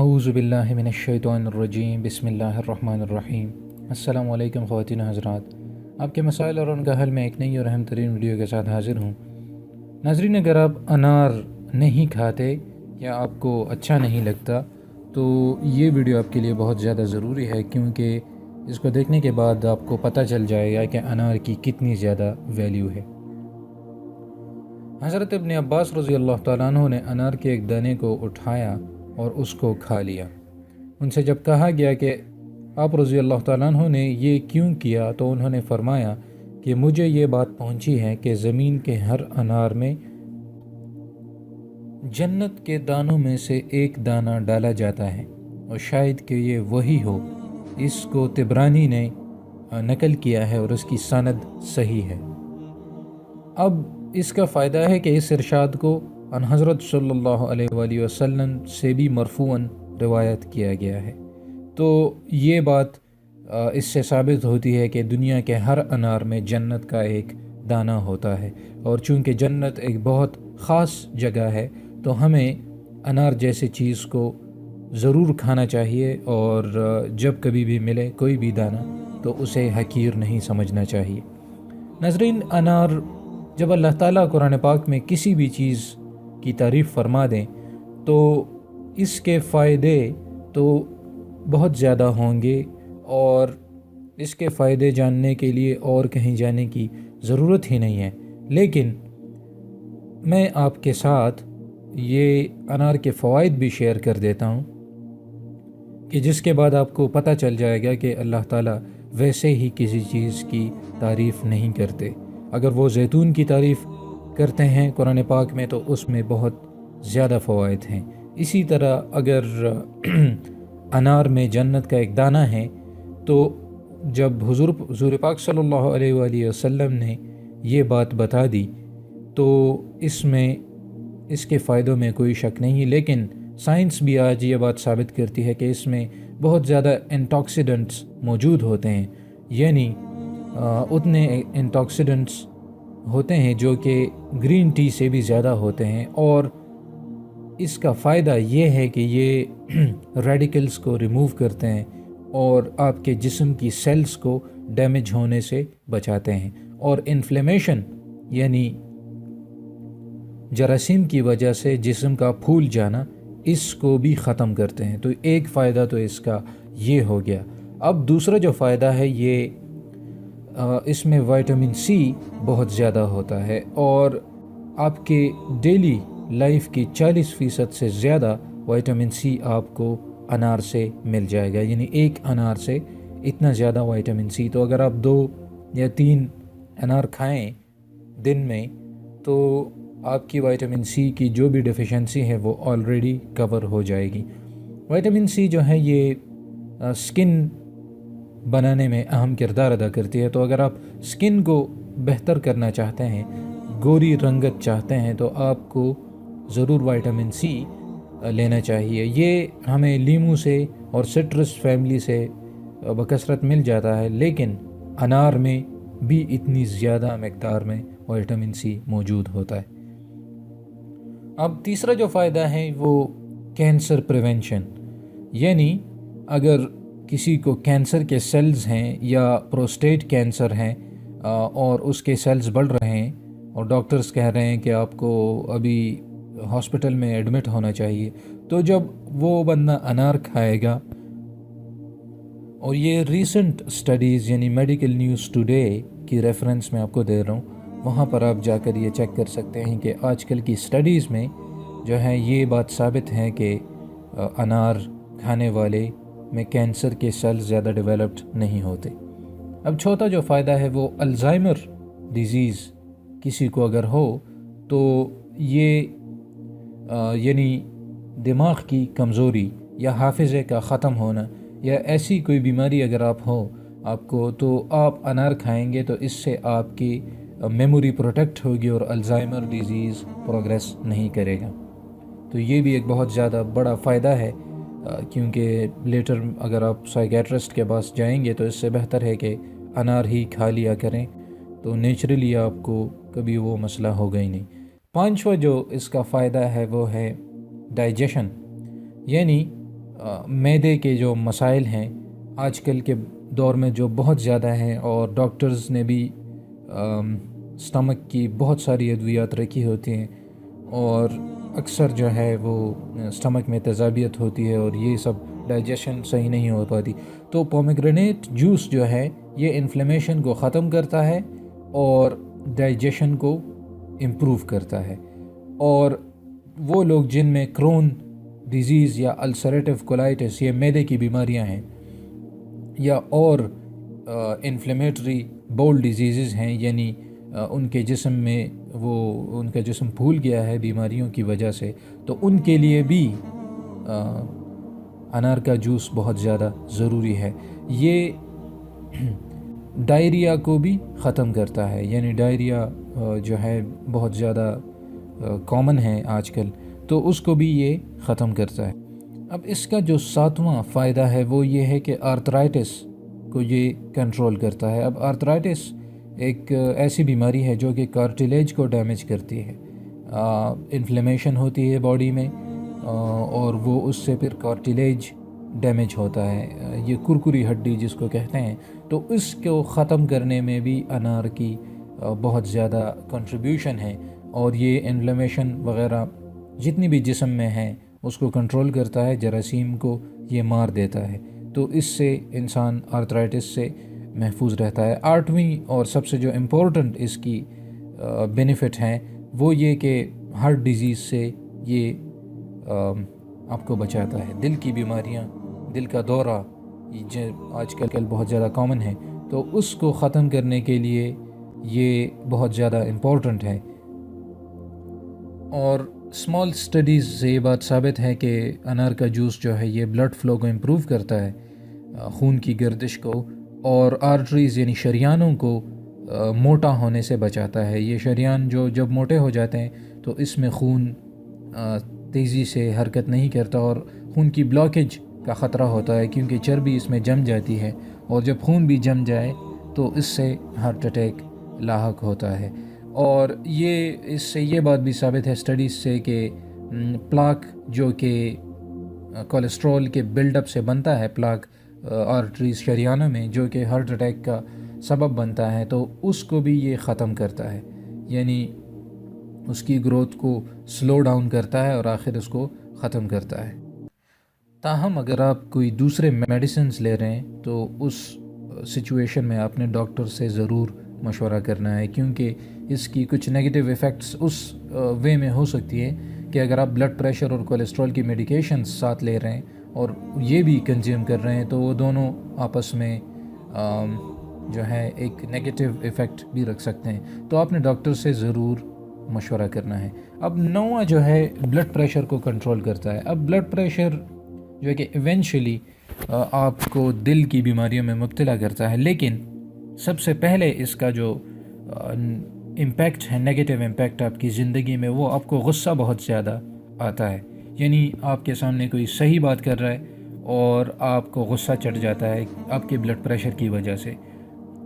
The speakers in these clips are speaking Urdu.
اعوذ باللہ من الشیطان الرجیم بسم اللہ الرحمن الرحیم۔ السلام علیکم خواتین حضرات، آپ کے مسائل اور ان کا حل میں ایک نئی اور اہم ترین ویڈیو کے ساتھ حاضر ہوں۔ ناظرین، اگر آپ انار نہیں کھاتے یا آپ کو اچھا نہیں لگتا تو یہ ویڈیو آپ کے لیے بہت زیادہ ضروری ہے، کیونکہ اس کو دیکھنے کے بعد آپ کو پتہ چل جائے گا کہ انار کی کتنی زیادہ ویلیو ہے۔ حضرت ابن عباس رضی اللہ تعالیٰ عنہ نے انار کے ایک دانے کو اٹھایا اور اس کو کھا لیا۔ ان سے جب کہا گیا کہ آپ رضی اللہ تعالیٰ عنہ نے یہ کیوں کیا تو انہوں نے فرمایا کہ مجھے یہ بات پہنچی ہے کہ زمین کے ہر انار میں جنت کے دانوں میں سے ایک دانہ ڈالا جاتا ہے، اور شاید کہ یہ وہی ہو۔ اس کو طبرانی نے نقل کیا ہے اور اس کی سند صحیح ہے۔ اب اس کا فائدہ ہے کہ اس ارشاد کو ان حضرت صلی اللہ علیہ وآلہ وسلم سے بھی مرفوعاً روایت کیا گیا ہے، تو یہ بات اس سے ثابت ہوتی ہے کہ دنیا کے ہر انار میں جنت کا ایک دانہ ہوتا ہے، اور چونکہ جنت ایک بہت خاص جگہ ہے تو ہمیں انار جیسی چیز کو ضرور کھانا چاہیے، اور جب کبھی بھی ملے کوئی بھی دانہ تو اسے حقیر نہیں سمجھنا چاہیے۔ ناظرین، انار جب اللہ تعالیٰ قرآن پاک میں کسی بھی چیز کی تعریف فرما دیں تو اس کے فائدے تو بہت زیادہ ہوں گے، اور اس کے فائدے جاننے کے لیے اور کہیں جانے کی ضرورت ہی نہیں ہے۔ لیکن میں آپ کے ساتھ یہ انار کے فوائد بھی شیئر کر دیتا ہوں کہ جس کے بعد آپ کو پتہ چل جائے گا کہ اللہ تعالیٰ ویسے ہی کسی چیز کی تعریف نہیں کرتے۔ اگر وہ زیتون کی تعریف کرتے ہیں قرآن پاک میں تو اس میں بہت زیادہ فوائد ہیں۔ اسی طرح اگر انار میں جنت کا ایک دانہ ہے تو جب حضور پاک صلی اللہ علیہ وآلہ وسلم نے یہ بات بتا دی تو اس کے فائدوں میں کوئی شک نہیں، لیکن سائنس بھی آج یہ بات ثابت کرتی ہے کہ اس میں بہت زیادہ اینٹاکسیڈنٹس موجود ہوتے ہیں، یعنی اتنے اینٹاکسیڈنٹس ہوتے ہیں جو کہ گرین ٹی سے بھی زیادہ ہوتے ہیں، اور اس کا فائدہ یہ ہے کہ یہ ریڈیکلز کو ریموو کرتے ہیں اور آپ کے جسم کی سیلز کو ڈیمیج ہونے سے بچاتے ہیں، اور انفلیمیشن یعنی جراثیم کی وجہ سے جسم کا پھول جانا اس کو بھی ختم کرتے ہیں۔ تو ایک فائدہ تو اس کا یہ ہو گیا۔ اب دوسرا جو فائدہ ہے یہ اس میں وائٹامن سی بہت زیادہ ہوتا ہے، اور آپ کے ڈیلی لائف کی 40% سے زیادہ وائٹامن سی آپ کو انار سے مل جائے گا، یعنی ایک انار سے اتنا زیادہ وائٹامن سی۔ تو اگر آپ 2 یا 3 انار کھائیں دن میں تو آپ کی وائٹامن سی کی جو بھی ڈیفیشنسی ہے وہ آلریڈی کور ہو جائے گی۔ وائٹامن سی جو ہے یہ سکن بنانے میں اہم کردار ادا کرتی ہے، تو اگر آپ سکن کو بہتر کرنا چاہتے ہیں، گوری رنگت چاہتے ہیں، تو آپ کو ضرور وائٹامن سی لینا چاہیے۔ یہ ہمیں لیموں سے اور سٹرس فیملی سے بکثرت مل جاتا ہے، لیکن انار میں بھی اتنی زیادہ مقدار میں وائٹامن سی موجود ہوتا ہے۔ اب تیسرا جو فائدہ ہے وہ کینسر پریونشن، یعنی اگر کسی کو کینسر کے سیلز ہیں یا پروسٹیٹ کینسر ہیں اور اس کے سیلز بڑھ رہے ہیں اور ڈاکٹرز کہہ رہے ہیں کہ آپ کو ابھی ہاسپٹل میں ایڈمٹ ہونا چاہیے، تو جب وہ بندہ انار کھائے گا، اور یہ ریسنٹ سٹڈیز یعنی میڈیکل نیوز ٹوڈے کی ریفرنس میں آپ کو دے رہا ہوں، وہاں پر آپ جا کر یہ چیک کر سکتے ہیں کہ آج کل کی سٹڈیز میں جو ہے یہ بات ثابت ہے کہ انار کھانے والے میں کینسر کے سیلز زیادہ ڈیولپڈ نہیں ہوتے۔ اب چوتھا جو فائدہ ہے وہ الزائمر ڈیزیز کسی کو اگر ہو تو یہ یعنی دماغ کی کمزوری یا حافظے کا ختم ہونا یا ایسی کوئی بیماری اگر آپ کو تو آپ انار کھائیں گے تو اس سے آپ کی میموری پروٹیکٹ ہوگی اور الزائمر ڈیزیز پروگریس نہیں کرے گا۔ تو یہ بھی ایک بہت زیادہ بڑا فائدہ ہے، کیونکہ لیٹر اگر آپ سائیکیٹرسٹ کے پاس جائیں گے تو اس سے بہتر ہے کہ انار ہی کھا لیا کریں، تو نیچرلی آپ کو کبھی وہ مسئلہ ہوگا ہی نہیں۔ پانچواں جو اس کا فائدہ ہے وہ ہے ڈائجیشن، یعنی معدے کے جو مسائل ہیں آج کل کے دور میں جو بہت زیادہ ہیں، اور ڈاکٹرز نے بھی سٹمک کی بہت ساری ادویات رکھی ہوتی ہیں، اور اکثر جو ہے وہ سٹمک میں تیزابیت ہوتی ہے اور یہ سب ڈائجیشن صحیح نہیں ہو پاتی۔ تو پومیگرینیٹ جوس جو ہے یہ انفلیمیشن کو ختم کرتا ہے اور ڈائجیشن کو امپروو کرتا ہے، اور وہ لوگ جن میں کرون ڈیزیز یا السریٹیو کولائٹس، یہ معدے کی بیماریاں ہیں، یا اور انفلیمیٹری بول ڈیزیزز ہیں، یعنی ان کے جسم میں ان کا جسم پھول گیا ہے بیماریوں کی وجہ سے، تو ان کے لیے بھی انار کا جوس بہت زیادہ ضروری ہے۔ یہ ڈائریا کو بھی ختم کرتا ہے، یعنی ڈائریا جو ہے بہت زیادہ کامن ہے آج کل، تو اس کو بھی یہ ختم کرتا ہے۔ اب اس کا جو 7واں فائدہ ہے وہ یہ ہے کہ آرتھرائٹس کو یہ کنٹرول کرتا ہے۔ اب آرتھرائٹس ایک ایسی بیماری ہے جو کہ کارٹیلیج کو ڈیمیج کرتی ہے، انفلیمیشن ہوتی ہے باڈی میں، اور وہ اس سے پھر کارٹیلیج ڈیمیج ہوتا ہے، یہ کرکری ہڈی جس کو کہتے ہیں، تو اس کو ختم کرنے میں بھی انار کی بہت زیادہ کنٹریبیوشن ہے، اور یہ انفلیمیشن وغیرہ جتنی بھی جسم میں ہیں اس کو کنٹرول کرتا ہے، جراثیم کو یہ مار دیتا ہے، تو اس سے انسان آرتھرائٹس سے محفوظ رہتا ہے۔ 8ویں اور سب سے جو امپورٹنٹ اس کی بینیفٹ ہیں وہ یہ کہ ہارٹ ڈیزیز سے یہ آپ کو بچاتا ہے۔ دل کی بیماریاں، دل کا دورہ جو آج کل بہت زیادہ کامن ہے، تو اس کو ختم کرنے کے لیے یہ بہت زیادہ امپورٹنٹ ہے۔ اور اسمال اسٹڈیز سے یہ بات ثابت ہے کہ انار کا جوس جو ہے یہ بلڈ فلو کو امپروو کرتا ہے، خون کی گردش کو، اور آرٹریز یعنی شریانوں کو موٹا ہونے سے بچاتا ہے۔ یہ شریان جو جب موٹے ہو جاتے ہیں تو اس میں خون تیزی سے حرکت نہیں کرتا، اور خون کی بلاکیج کا خطرہ ہوتا ہے کیونکہ چربی اس میں جم جاتی ہے، اور جب خون بھی جم جائے تو اس سے ہارٹ اٹیک لاحق ہوتا ہے۔ اور اس سے یہ بات بھی ثابت ہے اسٹڈیز سے کہ پلاک جو کہ کولیسٹرول کے بلڈ اپ سے بنتا ہے، پلاک آرٹریز شریانوں میں جو کہ ہارٹ اٹیک کا سبب بنتا ہے، تو اس کو بھی یہ ختم کرتا ہے، یعنی اس کی گروتھ کو سلو ڈاؤن کرتا ہے اور آخر اس کو ختم کرتا ہے۔ تاہم اگر آپ کوئی دوسرے میڈیسنز لے رہے ہیں تو اس سچویشن میں آپ نے ڈاکٹر سے ضرور مشورہ کرنا ہے، کیونکہ اس کی کچھ نیگیٹو ایفیکٹس اس وے میں ہو سکتی ہے کہ اگر آپ بلڈ پریشر اور کولیسٹرول کی میڈیکیشنز ساتھ لے رہے ہیں اور یہ بھی کنزیوم کر رہے ہیں، تو وہ دونوں آپس میں جو ہے ایک نیگیٹو ایفیکٹ بھی رکھ سکتے ہیں، تو آپ نے ڈاکٹر سے ضرور مشورہ کرنا ہے۔ اب 9واں جو ہے بلڈ پریشر کو کنٹرول کرتا ہے۔ اب بلڈ پریشر جو ہے کہ ایونچولی آپ کو دل کی بیماریوں میں مبتلا کرتا ہے، لیکن سب سے پہلے اس کا جو امپیکٹ ہے، نیگیٹو امپیکٹ آپ کی زندگی میں، وہ آپ کو غصہ بہت زیادہ آتا ہے، یعنی آپ کے سامنے کوئی صحیح بات کر رہا ہے اور آپ کو غصہ چڑھ جاتا ہے آپ کے بلڈ پریشر کی وجہ سے،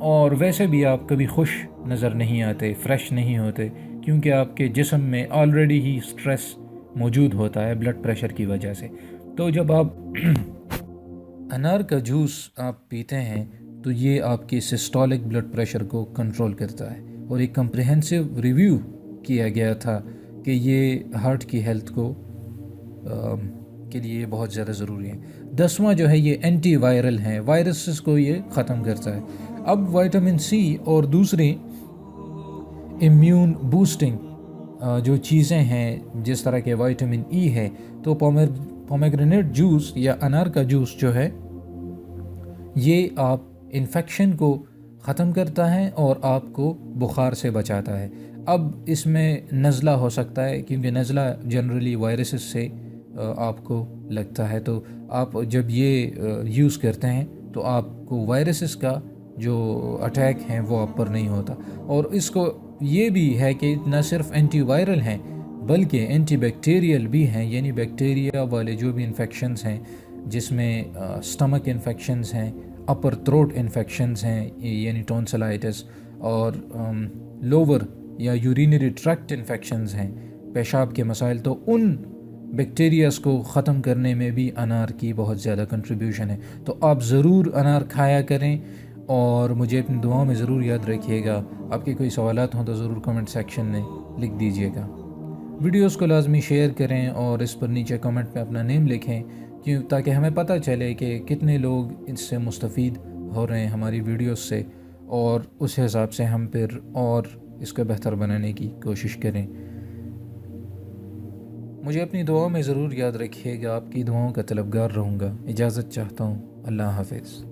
اور ویسے بھی آپ کبھی خوش نظر نہیں آتے، فریش نہیں ہوتے، کیونکہ آپ کے جسم میں آلریڈی ہی سٹریس موجود ہوتا ہے بلڈ پریشر کی وجہ سے۔ تو جب آپ انار کا جوس آپ پیتے ہیں تو یہ آپ کی سسٹولک بلڈ پریشر کو کنٹرول کرتا ہے، اور ایک کمپریہنسو ریویو کیا گیا تھا کہ یہ ہارٹ کی ہیلتھ کو کے لیے بہت زیادہ ضروری ہے۔ 10واں جو ہے یہ اینٹی وائرل ہیں، وائرسز کو یہ ختم کرتا ہے۔ اب وائٹامن سی اور دوسری امیون بوسٹنگ جو چیزیں ہیں جس طرح کے وائٹامن ای ہے، تو پومیگرینیٹ جوس یا انار کا جوس جو ہے یہ آپ انفیکشن کو ختم کرتا ہے اور آپ کو بخار سے بچاتا ہے۔ اب اس میں نزلہ ہو سکتا ہے کیونکہ نزلہ جنرلی وائرسز سے آپ کو لگتا ہے، تو آپ جب یہ یوز کرتے ہیں تو آپ کو وائرسز کا جو اٹیک ہیں وہ آپ پر نہیں ہوتا۔ اور اس کو یہ بھی ہے کہ نہ صرف اینٹی وائرل ہیں بلکہ اینٹی بیکٹیریل بھی ہیں، یعنی بیکٹیریا والے جو بھی انفیکشنز ہیں، جس میں سٹمک انفیکشنز ہیں، اپر تھروٹ انفیکشنز ہیں یعنی ٹونسلائٹس، اور لوور یا یورینری ٹریکٹ انفیکشنز ہیں، پیشاب کے مسائل، تو ان بیکٹیریاز کو ختم کرنے میں بھی انار کی بہت زیادہ کنٹریبیوشن ہے. تو آپ ضرور انار کھایا کریں اور مجھے اپنی دعاؤں میں ضرور یاد رکھیے گا. آپ کے کوئی سوالات ہوں تو ضرور کمنٹ سیکشن میں لکھ دیجیے گا. ویڈیوز کو لازمی شیئر کریں اور اس پر نیچے کمنٹ میں اپنا نیم لکھیں تاکہ ہمیں پتہ چلے کہ کتنے لوگ اس سے مستفید ہو رہے ہیں ہماری ویڈیوز سے، اور اس حساب سے ہم پھر اور اس کو بہتر بنانے کی کوشش کریں. مجھے اپنی دعاؤں میں ضرور یاد رکھیے گا. آپ کی دعاؤں کا طلبگار رہوں گا. اجازت چاہتا ہوں. اللہ حافظ.